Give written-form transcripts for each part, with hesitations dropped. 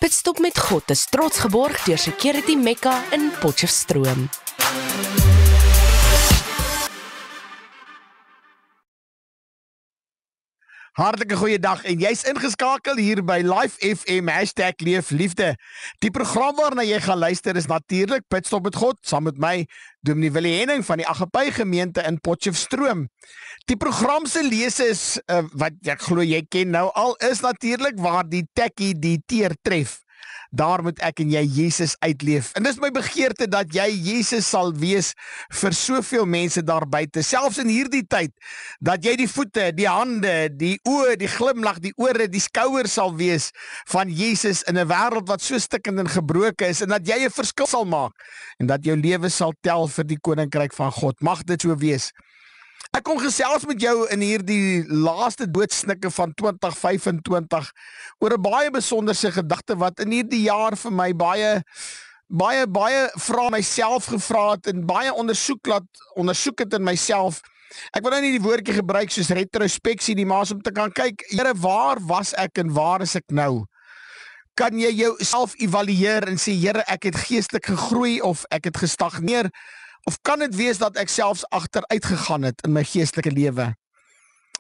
Pitstop met God is trots geborg deur Security Mekka in Potchefstroom. Hartlike goeiedag en jy's ingeskakel hier by Live FM #leefliefde. Die program waarna jy gaan luister is natuurlik Pitstop met God, saam met my, Dominee Willie Henning van die Agape gemeente in Potchefstroom. Die program se lese is, wat ek glo jy ken nou al, is natuurlik waar die tekkie die teer tref. Daar moet ek en jy Jesus uitleef. En dis my begeerte dat jy Jesus sal wees vir soveel mense daar buite, selfs in hierdie tyd, dat jy die voete, die hande, die oë, die glimlag, die ore, die skouers sal wees van Jesus in 'n wêreld wat so stikkend en gebroken is, en dat jy 'n verskil sal maak, en dat jou lewe sal tel vir die koninkryk van God. Mag dit so wees. Ek kom gesels met jou in hierdie laaste doodsnikke van 2025 oor 'n baie besonderse gedagte wat in hierdie jaar vir my baie vrae myself gevra het en baie ondersoek het in myself. Ek wil nou nie die woordjie gebruik soos retrospeksie nie, maar om te kan kyk, Here, waar was ek en waar is ek nou? Kan jy jouself evalueer en sê, Here, ek het geestelik gegroei of ek het gestagneer? Of kan dit wees dat ek selfs agteruit gegaan het in my geestelike lewe?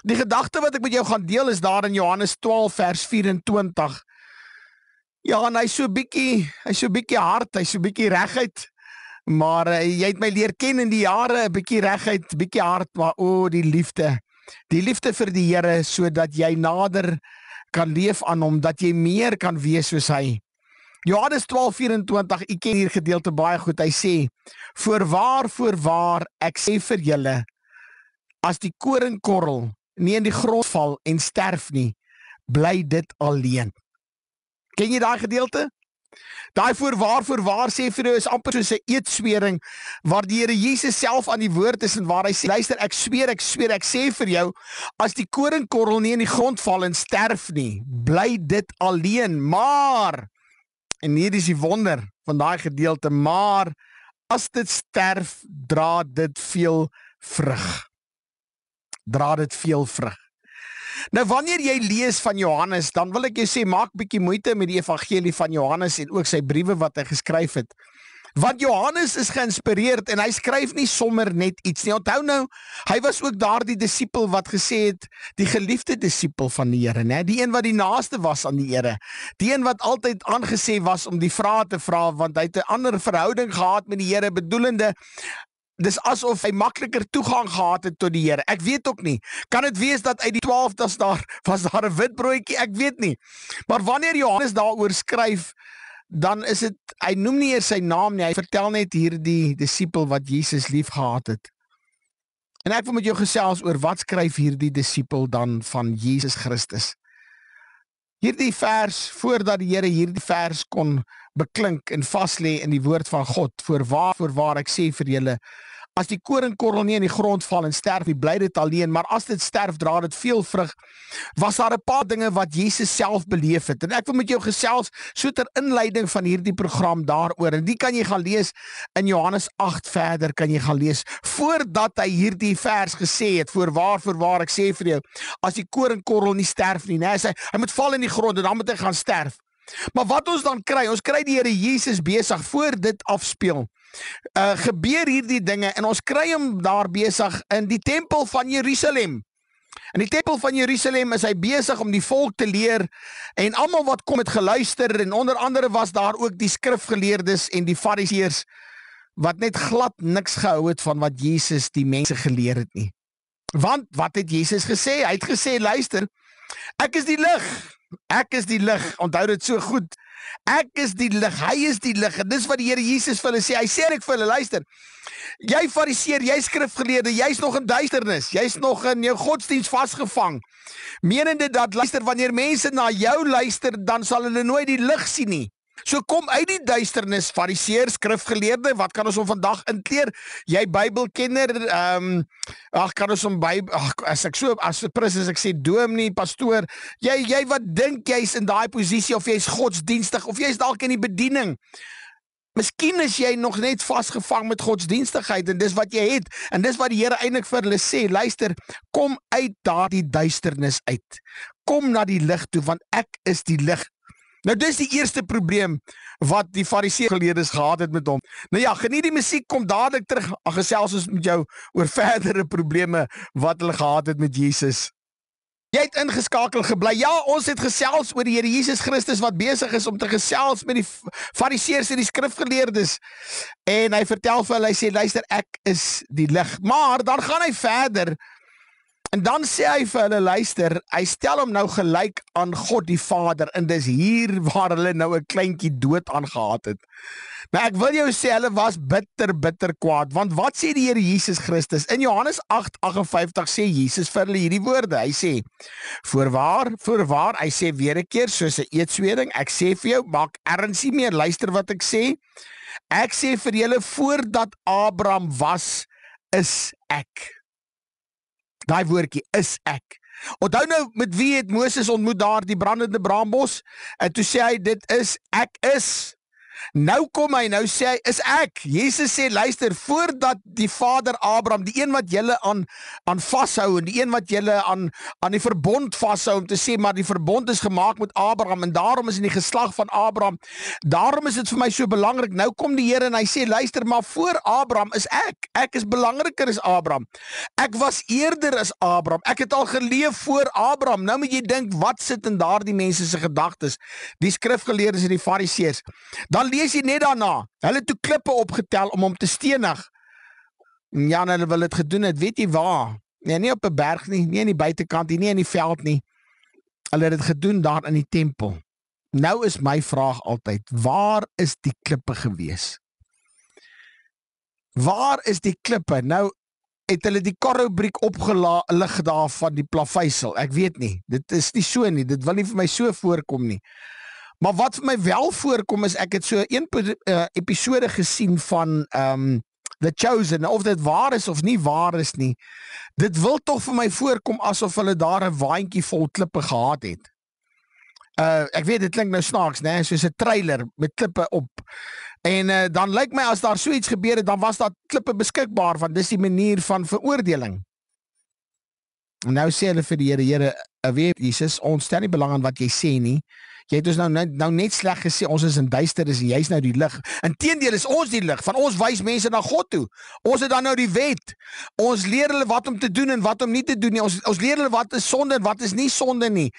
Die gedagte wat ek met jou gaan deel is daar in Johannes 12 vers 24. Ja, en hy so bietjie hard, hy so bietjie reguit, maar jy het my leer ken in die jare, 'n bietjie reguit, bietjie hard, maar die liefde vir die Here, sodat jy nader kan leef aan hom, dat jy meer kan wees soos hy. Johannes 12:24, ek ken hier gedeelte baie goed, hy sê, voorwaar, ek sê vir julle, as die koringkorrel nie in die grond val en sterf nie, bly dit alleen. Ken jy daai gedeelte? Daai voorwaar sê vir jou is amper soos 'n eedswering, waar die Here Jesus self aan die woord is, en waar hy sê, luister, ek sê vir jou, as die koringkorrel nie in die grond val en sterf nie, bly dit alleen, maar, en hier is die wonder van daai gedeelte, maar as dit sterf, dra dit veel vrug. Nou wanneer jy lees van Johannes, dan wil ek jou sê, maak bietjie moeite met die evangelie van Johannes en ook sy briewe wat hy geskryf het. Want Johannes is geïnspireerd en hy skryf nie sommer net iets nie. Onthou nou, hy was ook daardie disipel wat gesê het, die geliefde disipel van die Here, né? Die een wat die naaste was aan die Here, die een wat altyd aangesê was om die vrae te vra, want hy het 'n ander verhouding gehad met die Here, bedoelende, dis asof hy makliker toegang gehad het tot die Here. Ek weet ook nie, kan dit wees dat uit die 12 was daar 'n wit broodjie, ek weet nie. Maar wanneer Johannes daaroor skryf, dan is dit, hy noem nie eers sy naam nie, hy vertel net hierdie disipel wat Jesus lief gehad het. En ek wil met jou gesels oor wat skryf hierdie disipel dan van Jesus Christus. Hierdie vers, voordat die Here hierdie vers kon beklink en vaslê in die woord van God, voorwaar, ek sê vir julle, as die koringkorrel nie in die grond val en sterf, bly dit alleen, maar as dit sterf, dra dit veel vrug. Was daar 'n paar dinge wat Jesus self beleef het, en ek wil met jou gesels, so ter inleiding van hierdie program daaroor, en die kan jy gaan lees in Johannes 8 verder, kan jy gaan lees, voordat hy hierdie vers gesê het, voorwaar, ek sê vir jou, as die koringkorrel nie sterf nie, hy moet val in die grond, en dan moet hy gaan sterf. Maar wat ons dan kry, ons kry die Here Jesus besig, voor dit afspeel, gebeur hierdie dinge, en ons kry hom daar besig in die tempel van Jerusalem. In die tempel van Jerusalem is hy besig om die volk te leer, en almal wat kom het geluister, en onder andere was daar ook die skrifgeleerdes en die fariseërs, wat net glad niks gehou het van wat Jesus die mense geleer het nie. Want, wat het Jesus gesê? Hy het gesê, luister, ek is die lig, onthou dit so goed, ek is die lig, hy is die lig, en dis wat die Here Jesus vir hulle sê, hy sê ek vir hulle, luister, jy fariseer, jy skrifgeleerde, jy's nog in duisternis, jy's nog in jou godsdienst vasgevang, menende dat, luister, wanneer mense na jou luister, dan sal hulle nooit die lig sien nie. So kom uit die duisternis, fariseer, skrifgeleerde, wat kan ons om vandag intleer? Jy Bybelkenner, kan ons om as ek sê dominee, pastoor, jy wat dink jy's in daai posisie, of jy's godsdienstig, of jy's dalk in die bediening. Miskien is jy nog net vasgevang met godsdienstigheid, en dis wat jy het, en dis wat die Here eintlik vir hulle sê, luister, kom uit daardie duisternis uit, kom na die lig toe, want ek is die lig. Nou dis die eerste probleem wat die Fariseëgeleerdes gehad het met hom. Nou ja, geniet die musiek, kom dadelik terug, gesels ons met jou oor verdere probleme wat hulle gehad het met Jesus. Jy het ingeskakel gebly. Ja, ons het gesels oor die Here Jesus Christus wat besig is om te gesels met die Fariseërs en die skrifgeleerdes. En hy vertel vir hulle, hy sê, luister, ek is die lig. Maar dan gaan hy verder en dan sê hy vir hulle, luister, hy stel hom nou gelyk aan God die Vader en dis hier waar hulle nou 'n kleintjie dood aangehad het. Nou ek wil jou sê, hulle was bitter kwaad, want wat sê die Here Jesus Christus? In Johannes 8:58 sê Jesus vir hulle hierdie woorde, hy sê, voorwaar, hy sê weer 'n keer, soos 'n eetswering, ek sê vir jou, maak erns nie meer, luister wat ek sê vir julle, voordat Abraham was, is ek. Daai woordjie, is ek. Onthou nou, met wie het Moses ontmoet daar, die brandende braambos? En toe sê hy, dit is, ek is. Nou kom hy, nou sê hy, is ek. Jesus sê, luister, voordat die vader Abraham, die een wat julle aan vashou, en die een wat julle aan die verbond vashou, om te sê, maar die verbond is gemaak met Abraham, en daarom is in die geslag van Abraham, daarom is dit vir my so belangrik. Nou kom die Here en hy sê, luister, maar voor Abraham is ek is belangriker as Abraham. Ek was eerder as Abraham, ek het al geleef voor Abraham. Nou moet jy dink, wat sit in daardie mense se gedagtes, die skrifgeleerdes en die Fariseërs. Dan lees jy net daarna, hulle het toe klippe opgetel om hom te stenig. Ja, en hulle wil het gedoen het, weet jy waar? Nee, nie op 'n berg nie, nie in die buitekant nie, nie in die veld nie. Hulle het dit gedoen daar in die tempel. Nou is my vraag altyd, waar is die klippe gewees? Waar is die klippe? Nou het hulle die korroubriek opgelig daar van die plaveisel. Ek weet nie, dit is nie so nie, dit wil nie vir my so voorkom nie. Maar wat vir my wel voorkom is, ek het so een episode gesien van The Chosen, of dit waar is of nie waar is nie. Dit wil tog vir my voorkom asof hulle daar 'n waantjie vol klippe gehad het. Ek weet, dit klink nou snaaks, né? Soos 'n trailer met klippe op. En dan lyk my as daar so iets gebeur het, dan was daar klippe beskikbaar, want dis die manier van veroordeling. En nou sê hulle vir die Here, weet Jesus, ons stel nie belang aan wat jy sê nie. Jy het ons nou net sleg gesê, ons is in duisternis en jy's nou die lig. Inteendeel is ons die lig, van ons wys mense na God toe. Ons het dan nou die wet. Ons leer hulle wat om te doen en wat om nie te doen nie. Ons leer hulle wat is sonde en wat is nie sonde nie.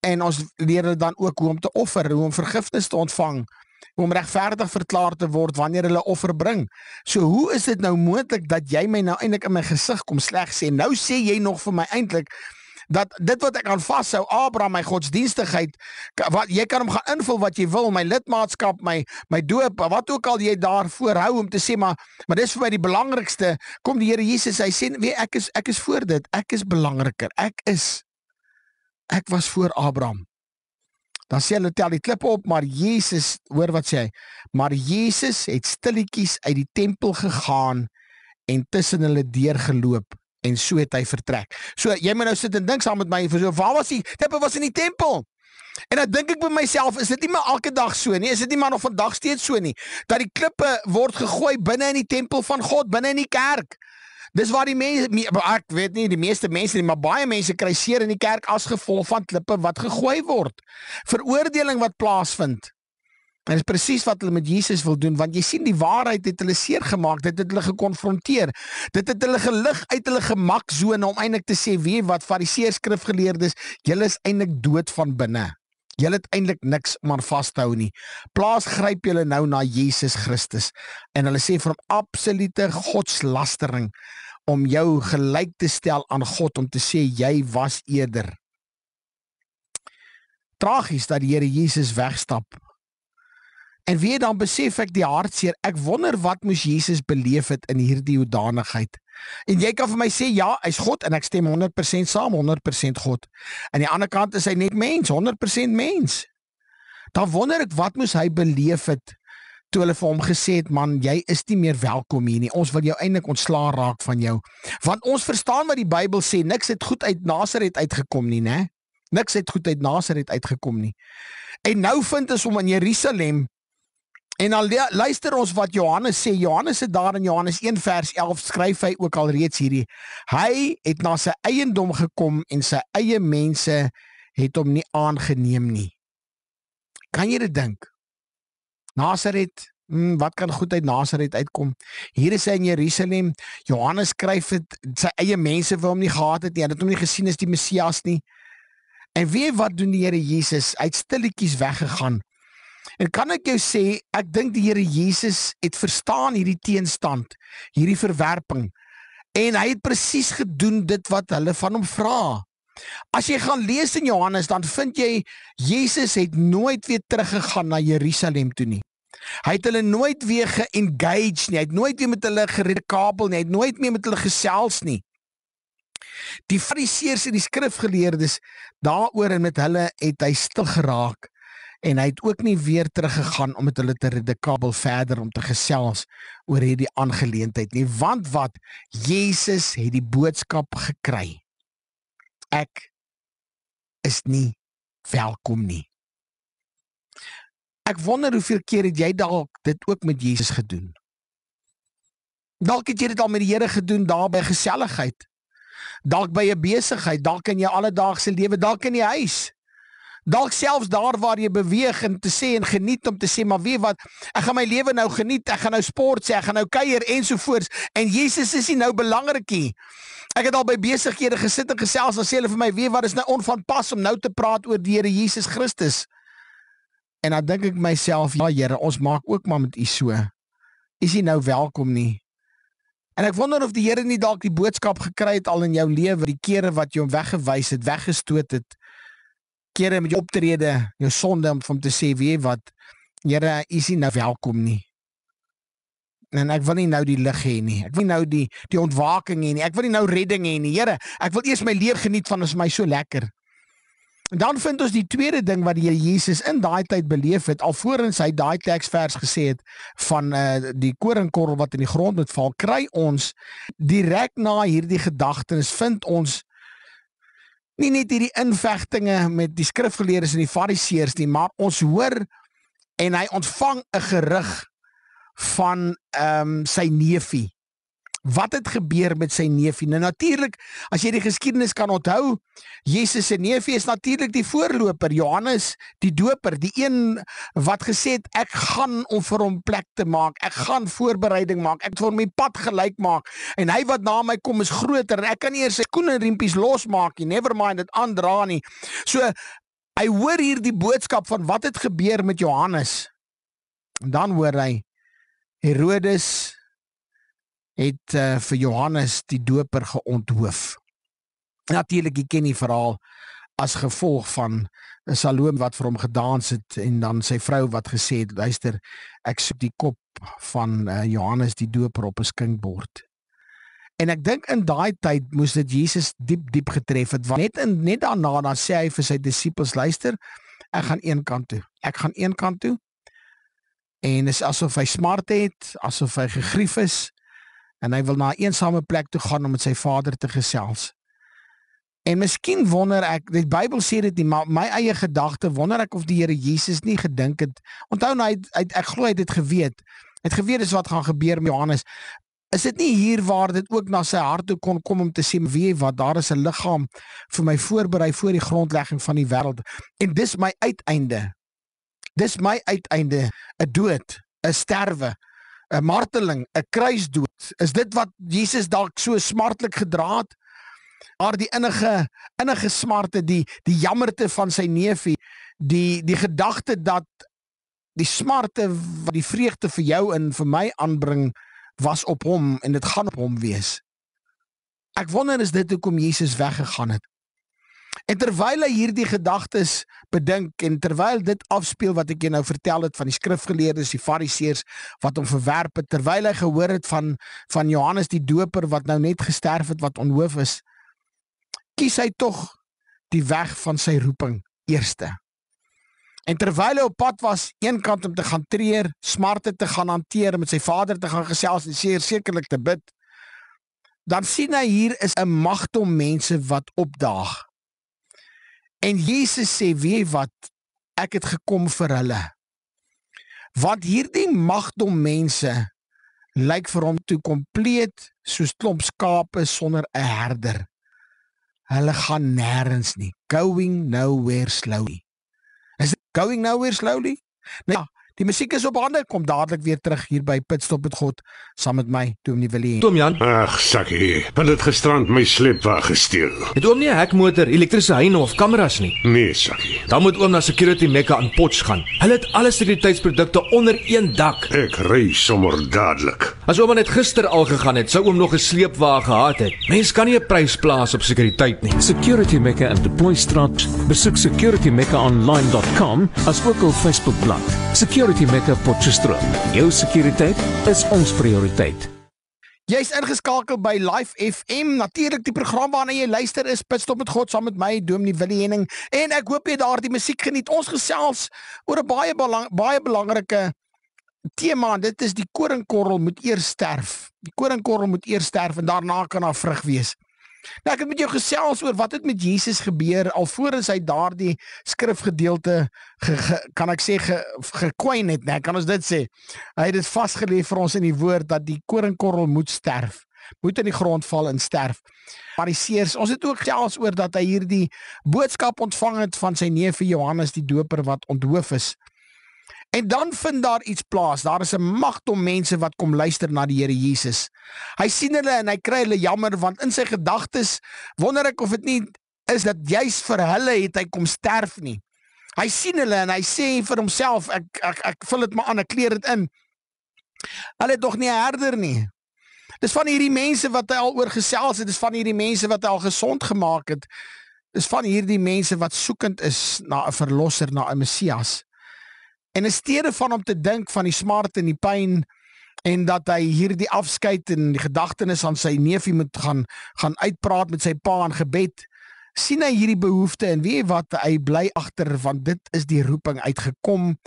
En ons leer hulle dan ook hoe om te offer, hoe om vergifnis te ontvang, hoe om regverdig verklaar te word wanneer hulle offer bring. So hoe is dit nou moontlik dat jy my nou eintlik in my gesig kom sleg sê? Nou sê jy nog vir my eintlik dat dit wat ek aan vashou, Abraham, my godsdienstigheid, jy kan hom gaan invul wat jy wil, my lidmaatskap, my doop, wat ook al jy daarvoor hou om te sê, maar dis vir my die belangrikste. Kom die Here Jesus, hy sê, weet, ek is voor dit, ek is belangriker, ek was voor Abraham. Dan sê hulle, tel die klippe op, maar Jesus, hoor wat sê hy, maar Jesus het stilletjies uit die tempel gegaan en tussen hulle deurgeloop. En so het hy vertrek. So, jy moet nou sit en dink saam met my, so, waar was die? Klippe was in die tempel. En dan dink ek by myself, is dit nie maar elke dag so nie? Is dit nie maar nog vandag steeds so nie? Dat die klippe word gegooi binne in die tempel van God, binne in die kerk. Dis waar die mense, ek weet nie die meeste mense nie, maar baie mense kry seer in die kerk as gevolg van klippe wat gegooi word. Veroordeling wat plaasvind. En dit is presies wat hulle met Jesus wil doen, want jy sien die waarheid het hulle seer gemaak, dit het hulle gekonfronteer, dit het hulle gelig uit hulle gemakzone om eintlik te sê, weet wat, Fariseërs, skrifgeleerdes, julle is eintlik dood van binne. Julle het eintlik niks om aan vas te hou nie. Plaas gryp julle nou na Jesus Christus. En hulle sê vir hom absolute godslastering om jou gelyk te stel aan God, om te sê jy was eerder. Tragies dat die Here Jesus wegstap. En weer dan besef ek die hartseer, ek wonder wat moes Jesus beleef het in hierdie hoedanigheid. En jy kan vir my sê, ja, hy's God, en ek stem 100% saam, 100% God. Aan die ander kant is hy net mens, 100% mens. Dan wonder ek, wat moes hy beleef het, toe hulle vir hom gesê het, man, jy is nie meer welkom hier nie, ons wil jou eintlik ontslaan raak van jou. Want ons verstaan wat die Bybel sê, niks het goed uit Nasaret uitgekom nie, né? Niks het goed uit Nasaret uitgekom nie. En nou vind ons hom in Jerusalem. En dan luister ons wat Johannes sê. Johannes het daar in Johannes 1 vers 11 skryf hy ook al reeds hierdie. Hy het na sy eiendom gekom en sy eie mense het hom nie aangeneem nie. Kan jy dit dink? Nasaret, wat kan goed uit Nasaret uitkom? Hier is hy in Jerusalem, Johannes skryf het, sy eie mense vir hom nie gehad het nie, hy het hom nie gesien as die Messias nie. En weet wat doen die Here Jesus? Hy het stilletjies weggegaan. En kan ek jou sê, ek dink die Here Jesus het verstaan hierdie teenstand, hierdie verwerping, en hy het presies gedoen dit wat hulle van hom vra. As jy gaan lees in Johannes, dan vind jy, Jesus het nooit weer teruggegaan na Jerusalem toe nie. Hy het hulle nooit weer ge-engage nie, hy het nooit weer met hulle geredekabel nie, hy het nooit meer met hulle gesels nie. Die Fariseërs en die skrifgeleerdes, daaroor en met hulle het hy stil geraak, en hy het ook nie weer teruggegaan om met hulle te redekabel verder om te gesels oor hierdie aangeleentheid nie, want wat? Jesus het die boodskap gekry. Ek is nie welkom nie. Ek wonder hoeveel keer het jy dalk dit ook met Jesus gedoen? Dalk het jy dit al met die Here gedoen, daar by geselligheid, dalk by 'n besigheid, dalk in jou alledaagse lewe, dalk in die huis, dalk selfs daar waar jy beweeg en te sê en geniet om te sê, maar weet wat, ek gaan my lewe nou geniet, ek gaan nou sport sê, ek gaan nou kuier ensovoorts, en Jesus is nie nou belangrik nie. Ek het al by besighede gesit en gesels, en sê hulle vir my, weet wat, is nou onvanpas om nou te praat oor die Here Jesus Christus. En dan dink ek myself, ja Here, ons maak ook maar met u so. Is u nou welkom nie? En ek wonder of die Here nie dalk die boodskap gekry het al in jou lewe, die kere wat jy hom weggewys het, weggestoot het, kere met jou optrede, jou sonde, om vir hom te sê, weet wat, Here, is u nou welkom nie? En ek wil nie nou die lig hê nie, ek wil nie nou die ontwaking hê nie, ek wil nie nou redding hê nie, Here, ek wil eers my lewe geniet van, is my so lekker. En dan vind ons die tweede ding wat die Here Jesus in daai tyd beleef het, alvorens hy daai teksvers gesê het van die koringkorrel wat in die grond moet val, kry ons direk na hierdie gedagtenis, vind ons nie net hierdie invegtinge met die skrifgeleerdes en die fariseërs nie, maar ons hoor en hy ontvang 'n gerug van sy neefie. Wat het gebeur met sy neefie? Nou natuurlik, as jy die geskiedenis kan onthou, Jesus se neefie is natuurlik die voorloper, Johannes die doper, die een wat gesê het, ek gaan om vir hom plek te maak, ek gaan voorbereiding maak, ek wil my pad gelyk maak, en hy wat na my kom is groter, en ek kan nie eers sy skoenenriempies losmaak nie, never mind dit aandra nie. So, hy hoor hier die boodskap van wat het gebeur met Johannes, en dan hoor hy, Herodes het vir Johannes die doper geonthoof. Natuurlik, jy ken die verhaal as gevolg van Salome wat vir hom gedans het, en dan sy vrou wat gesê het, luister, ek soek die kop van Johannes die doper op 'n skinkbord. En ek dink in daai tyd moes dit Jesus diep getref het, want net daarna, dan sê hy vir sy disippels, luister, ek gaan een kant toe, en is asof hy smart het, asof hy gegrief is, en hy wil na 'n eensame plek toe gaan om met sy Vader te gesels. En miskien wonder ek, die Bybel sê dit nie, maar my eie gedagte, wonder ek of die Here Jesus nie gedink het, onthou nou, ek glo hy het dit geweet, is wat gaan gebeur met Johannes. Is dit nie hier waar dit ook na sy hart toe kon kom om te sê, weet wat, daar is 'n liggaam vir my voorberei voor die grondlegging van die wêreld, en dis my uiteinde, 'n dood, 'n sterwe, 'n marteling, 'n kruisdood. Is dit wat Jesus dalk so smartlik gedra het? Maar die innige smarte, die jammerte van sy neefie, die gedagte dat die smarte wat die vreugde vir jou en vir my aanbring, was op hom, en dit gaan op hom wees. Ek wonder, is dit hoekom Jesus weggegaan het? En terwyl hy hierdie gedagtes bedink, en terwyl dit afspeel wat ek jou nou vertel het van die skrifgeleerdes, die fariseërs wat hom verwerp het, terwyl hy gehoor het van Johannes die doper wat nou net gesterf het, wat onhoof is, kies hy tog die weg van sy roeping eerste. En terwyl hy op pad was, een kant om te gaan treur, smarte te gaan hanteer, met sy Vader te gaan gesels en sekerlik te bid, dan sien hy hier is 'n magdom mense wat opdaag. En Jesus sê, weet wat, ek het gekom vir hulle. Want hierdie magdom mense lyk vir hom toe kompleet soos klomp skape sonder 'n herder. Hulle gaan nêrens nie, going nowhere slowly. Going nowhere slowly? Nou ja, die musiek is op hande, kom dadelik weer terug hier by Pitstop met God, saam met my, Dominee Willie. Tom Jan, Ag, sakkie, want dit gisterand my sleepwa gesteel. het oom nie 'n hekmotor, elektriese heine of kameras nie? Nee, sakkie. Dan moet oom na Security Mecca in Potch gaan. Hulle het alle sekuriteitsprodukte onder een dak. Ek ry sommer dadelik. As oom net gister al gegaan het, sou oom nog 'n sleepwa gehad het. Mens kan nie 'n prys plaas op sekuriteit nie. Security Mecca in Deploystraat. Besoek securitymeccaonline.com as ook hul Facebookblad. Security Mecca Potchefstroom. Jou sekuriteit is ons prioriteit. Jy's ingeskakel by Live FM, natuurlik die program waarna jy luister is Pitstop met God saam met my, Dominee Willie Henning, en ek hoop jy daardie musiek geniet. Ons gesels oor 'n baie belangrike tema, en dit is die koringkorrel moet eers sterf. Die koringkorrel moet eers sterf en daarna kan daar vrug wees. Nou ek het met jou gesels oor wat het met Jesus gebeur alvorens hy daardie skrifgedeelte kan ek sê gekwyn het, nee, kan ons dit sê. Hy het dit vasgelê vir ons in die woord dat die koringkorrel moet sterf, moet in die grond val en sterf. Fariseërs, ons het ook gesels oor dat hy hierdie boodskap ontvang het van sy neef Johannes die Doper wat onthoof is. En dan vind daar iets plaas, daar is 'n magdom mense wat kom luister na die Here Jesus. Hy sien hulle en hy kry hulle jammer, want in sy gedagtes wonder ek of dit nie is dat juis vir hulle het hy kom sterf nie. Hy sien hulle en hy sê vir homself, ek vul dit maar aan, ek kleer dit in. Hulle het nog nie 'n herder nie. Dis van hierdie mense wat hy al oor gesels het, dis van hierdie mense wat hy al gesond gemaak het. Dis van hierdie mense wat soekend is na 'n verlosser, na 'n Messias. En in steede van om te dink van die smart en die pyn en dat hy hierdie afskeid en die gedagtenis aan sy neefie moet gaan uitpraat met sy pa in gebed, sien hy hierdie behoefte en weet wat, hy bly agter, want dit is die roeping uitgekom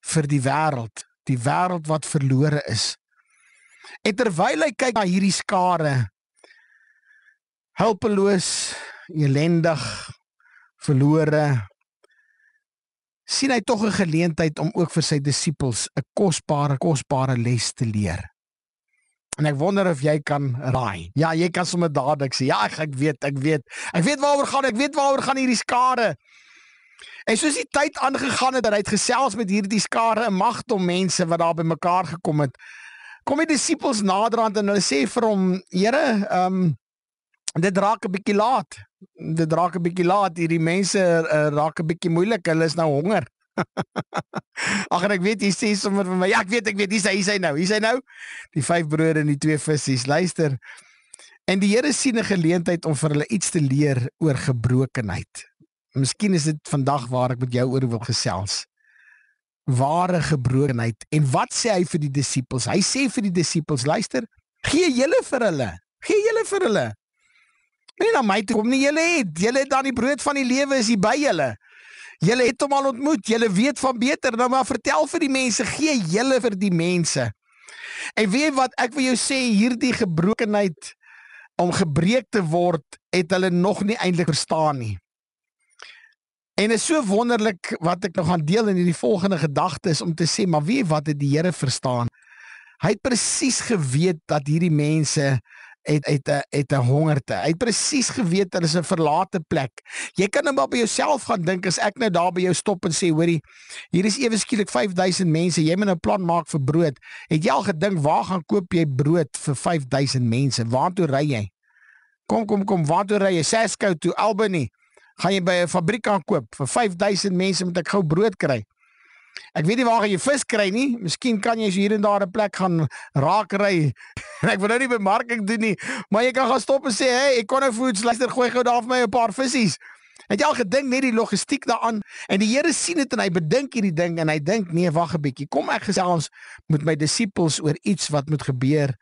vir die wêreld wat verlore is. En terwyl hy kyk na hierdie skare, hulpeloos, elendig, verlore, sien hy tog 'n geleentheid om ook vir sy disippels 'n kosbare les te leer. En ek wonder of jy kan raai. Ja, jy kan sommer dadelik sê, ja, ek weet waaroor gaan hierdie skare. En soos die tyd aangegaan het, en hy het gesels met hierdie skare, 'n magdom mense wat daar bymekaar gekom het, kom die disippels naderhand en hulle sê vir hom, Here, dit raak 'n bietjie laat, hierdie mense raak 'n bietjie moeilik, hulle is nou honger. Ag, en ek weet, jy sê sommer vir my, ja, ek weet, hier is hy nou, die 5 brode en die 2 visse, luister. En die Here sien 'n geleentheid om vir hulle iets te leer oor gebrokenheid. Miskien is dit vandag waar ek met jou oor wil gesels. Ware gebrokenheid. En wat sê hy vir die disippels? Hy sê vir die disippels, luister, gee julle vir hulle. Nee, na my toe kom nie, julle het dan die brood van die lewe is hier by julle. Julle het hom al ontmoet, julle weet van beter, nou maar vertel vir die mense, gee julle vir die mense. En weet wat, ek wil jou sê, hierdie gebrokenheid om gebreek te word, het hulle nog nie eintlik verstaan nie. En is so wonderlik wat ek nou gaan deel in die volgende gedagtes om te sê, maar weet wat, het die Here verstaan. Hy het presies geweet dat hierdie mense het 'n hongerte. Hy het presies geweet dat is 'n verlate plek. Jy kan nou maar by jouself gaan dink, as ek nou daar by jou stop en sê, hoorie, hier is ewe skielik 5000 mense, jy moet nou 'n plan maak vir brood. Het jy al gedink, waar gaan koop jy brood vir 5000 mense? Waartoe ry jy? Kom, waartoe ry jy? Sasco toe, Albany. Gaan jy by 'n fabriek aan koop? Vir 5000 mense moet ek gou brood kry. Ek weet nie waar jy vis kry nie, miskien kan jy so hier en daar 'n plek gaan raak ry, en ek wil nou nie bemarking doen nie, maar jy kan gaan stop en sê, hey, Econo Foods, luister, gooi gou daar vir my 'n paar visies. Het jy al gedink net die logistiek daaraan, en die Here sien dit en hy bedink hierdie ding, en hy dink, nee, wag 'n bietjie, kom ek gesels met my disippels oor iets wat moet gebeur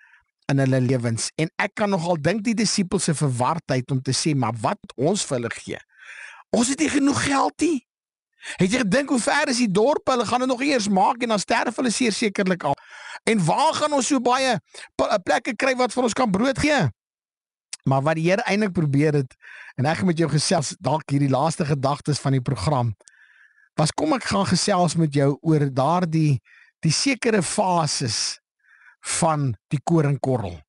in hulle lewens, en ek kan nogal dink die disippels se verwardheid om te sê, maar wat ons vir hulle gee? Ons het nie genoeg geld nie. Het jy gedink hoe ver is die dorp? Hulle gaan dit nog eers maak en dan sterf hulle sekerlik al. En waar gaan ons so baie plekke kry wat vir ons kan brood gee? Maar wat die Here eintlik probeer het, en ek gaan met jou gesels, dalk hierdie laaste gedagtes van die program, was kom ek gaan gesels met jou oor daardie sekere fases van die koringkorrel.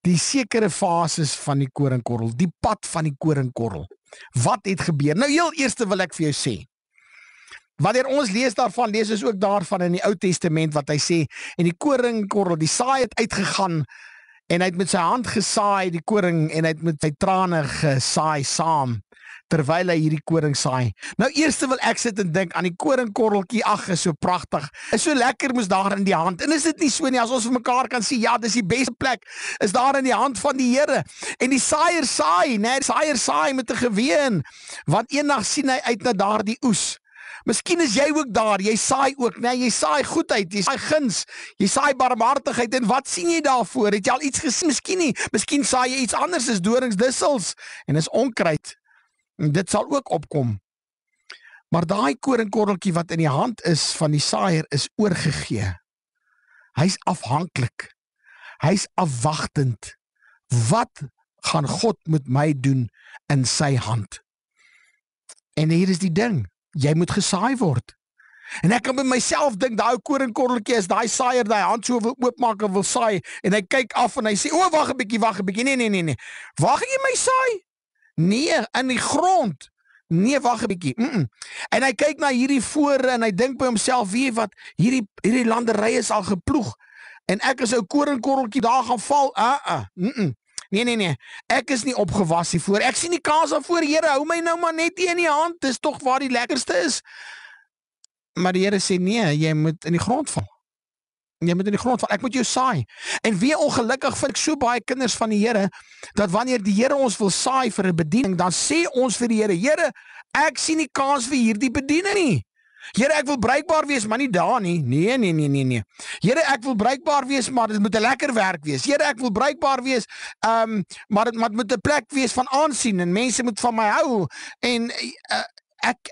Die sekere fases van die koringkorrel, die pad van die koringkorrel. Wat het gebeur? Nou heel eerste wil ek vir jou sê, Wanneer ons lees daarvan, lees ons ook daarvan in die Ou Testament wat hy sê, en die koringkorrel, die saai het uitgegaan, en hy het met sy hand gesaai, die koring, en hy het met sy trane gesaai saam, terwyl hy hierdie koring saai. Nou eerste wil ek sit en dink aan die koringkorreltjie, ag, is so pragtig, is so lekker moes daar in die hand, en is dit nie so nie, as ons vir mekaar kan sê, ja, dis die beste plek, is daar in die hand van die Here, en die saaier saai, die saaier saai met 'n geween, want eendag sien hy uit na daardie oes. Miskien is jy ook daar, jy saai ook, jy saai goedheid, jy saai guns, jy saai barmhartigheid, en wat sien jy daarvoor? Het jy al iets gesien? Miskien nie, miskien saai jy iets anders, is doringsdissels, en is onkruid, en dit sal ook opkom. Maar daai koringkorreltjie wat in die hand is van die saaier, is oorgegee. Hy's afhanklik, hy's afwagtend. Wat gaan God met my doen in sy hand? En hier is die ding, jy moet gesaai word. En ek kan by myself dink, daai koringkorreltjie is daai saaier, daai hand so wil oopmaak en wil saai, en hy kyk af en hy sê, o, wag 'n bietjie, nee. Waar gaan jy my saai? Nee, in die grond. Nee, wag 'n bietjie. En hy kyk na hierdie voore en hy dink by homself, weet jy wat, hierdie landerye is al geploeg, en ek is 'n koringkorreltjie daar gaan val. Nee, ek is nie opgewas hiervoor, ek sien die kans daarvoor, Here, hou my nou maar net in die hand, dis tog waar die lekkerste is. Maar die Here sê, nee, jy moet in die grond val. Jy moet in die grond val, ek moet jou saai. En wie ongelukkig vind ek so baie kinders van die Here, dat wanneer die Here ons wil saai vir 'n bediening, dan sê ons vir die Here, Here, ek sien nie kans vir hierdie bediening nie. Here, ek wil bruikbaar wees, maar nie daar nie. Nee. Here, ek wil bruikbaar wees, maar dit moet 'n lekker werk wees. Here, ek wil bruikbaar wees, maar dit moet 'n plek wees van aansien, en mense moet van my hou, en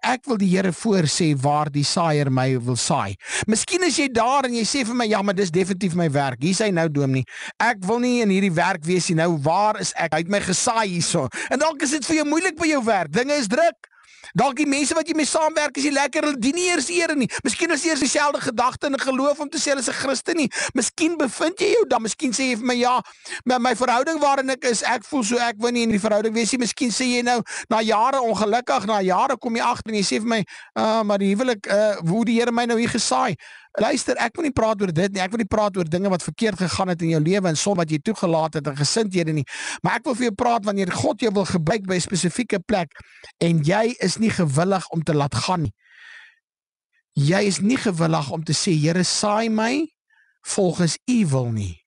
ek wil die Here voorsê waar die saaier my wil saai. Miskien is jy daar en jy sê vir my, ja, maar dis definitief my werk. Hier sê nou Dominee, ek wil nie in hierdie werk wees nie. Nou, waar is ek? Hy het my gesaai hierso. En dalk is dit vir jou moeilik by jou werk. Dinge is druk. Dalk die mense wat jy mee saamwerk is nie lekker, hulle dien nie eers Here nie. Miskien is eers dieselfde gedagte en geloof om te sê hulle is 'n Christen nie. Miskien bevind jy jou dan, miskien sê jy vir my, ja, my verhouding waarin ek is, ek voel so ek wil nie in die verhouding wees nie. Miskien sê jy nou, na jare ongelukkig, na jare kom jy agter en jy sê vir my, maar die huwelik, hoe die Here my nou hier gesaai. Luister, ek wil nie praat oor dit nie, ek wil nie praat oor dinge wat verkeerd gegaan het in jou lewe en som wat jy toegelaat het en gesindhede nie, maar ek wil vir jou praat wanneer God jou wil gebruik by 'n spesifieke plek en jy is nie gewillig om te laat gaan nie. Jy is nie gewillig om te sê, Here, saai my volgens U wil nie.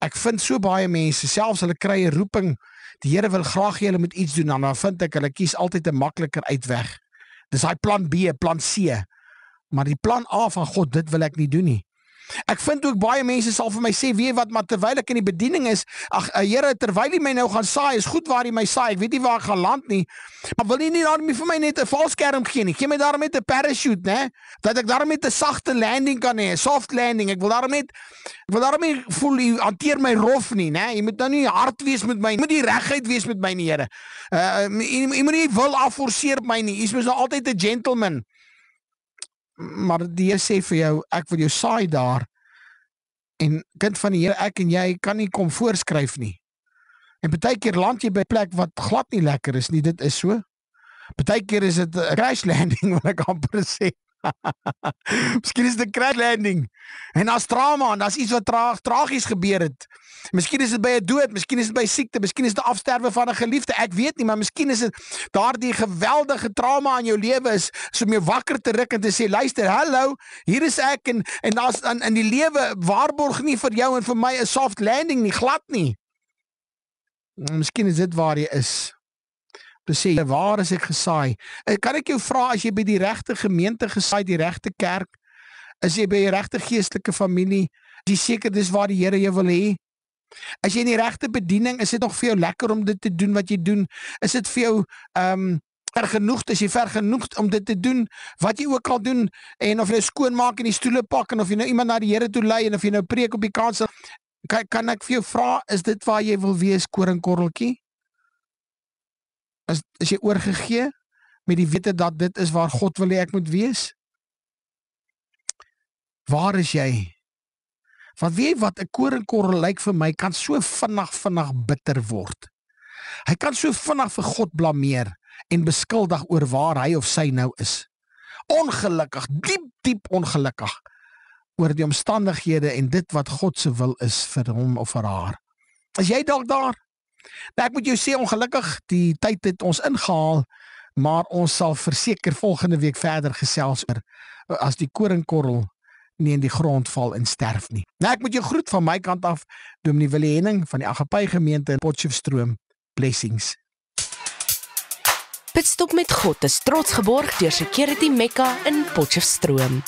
Ek vind so baie mense, selfs hulle kry 'n roeping, die Here wil graag hê hulle moet iets doen, dan vind ek hulle kies altyd 'n makliker uitweg. Dis hy plan B, plan C. Maar die plan A van God, dit wil ek nie doen nie. Ek vind ook baie mense sal vir my sê, weet wat, maar terwyl ek in die bediening is, Here, terwyl U my nou gaan saai, is goed waar U my saai, ek weet nie waar ek gaan land nie, maar wil U nie daarmee vir my net 'n valskerm gee nie, gee my daarom net 'n parachute, né? Dat ek daarom net 'n sagte landing kan hê, 'n soft landing, ek wil daarom nie voel U hanteer my rof nie, né? U moet nou nie hard wees met my, U moet nie regheid wees met my nie, Here. U moet nie wil afforceer op my nie, U is mos nou altyd 'n gentleman. Maar die Here sê vir jou, ek wil jou saai daar, en kind van die Here, ek en jy kan nie kom voorskryf nie. En partykeer land jy by 'n plek wat glad nie lekker is nie, dit is so. Partykeer is dit 'n crash landing, wil ek amper sê. Miskien is dit 'n crash landing, en daar's drama, en daar's iets wat tragies gebeur het. Miskien is dit by 'n dood, miskien is dit by siekte, miskien is dit afsterwe van 'n geliefde, ek weet nie, maar miskien is dit daardie geweldige trauma in jou lewe is, so om jou wakker te ruk en te sê, luister, hallo, hier is ek, en daar's in die lewe waarborg nie vir jou en vir my 'n soft landing nie, glad nie. Miskien is dit waar jy is. Te sê, waar is ek gesaai? Kan ek jou vra, as jy by die regte gemeente gesaai, die regte kerk, is jy by die regte geestelike familie, is jy seker dis waar die Here jou wil hê? As jy in die regte bediening, is dit nog vir jou lekker om dit te doen wat jy doen? Is dit vir jou vergenoegd, is jy vergenoegd om dit te doen, wat jy ook al doen, en of jy nou skoonmaak en die stoele pak, en of jy nou iemand na die Here toe lei, en of jy nou preek op die kansel, kan ek vir jou vra, is dit waar jy wil wees, koringkorreltjie? Is jy oorgegee met die wete dat dit is waar God wil hê ek moet wees? Waar is jy? Want weet jy wat, 'n koringkorrel lyk vir my, kan so vinnig bitter word. Hy kan so vinnig vir God blameer en beskuldig oor waar hy of sy nou is. ongelukkig, diep ongelukkig oor die omstandighede en dit wat God se wil is vir hom of vir haar. Is jy dalk daar? Nou, ek moet jou sê, ongelukkig, die tyd het ons ingehaal, maar ons sal verseker volgende week verder gesels oor as die koringkorrel nie in die grond val en sterf nie. Nou, ek moet jou groet van my kant af, Dominee Willie Henning van die Agapai Gemeente in Potchefstroom. Blessings. Pitstop met God is trots geborg deur Security Mekka in Potchefstroom.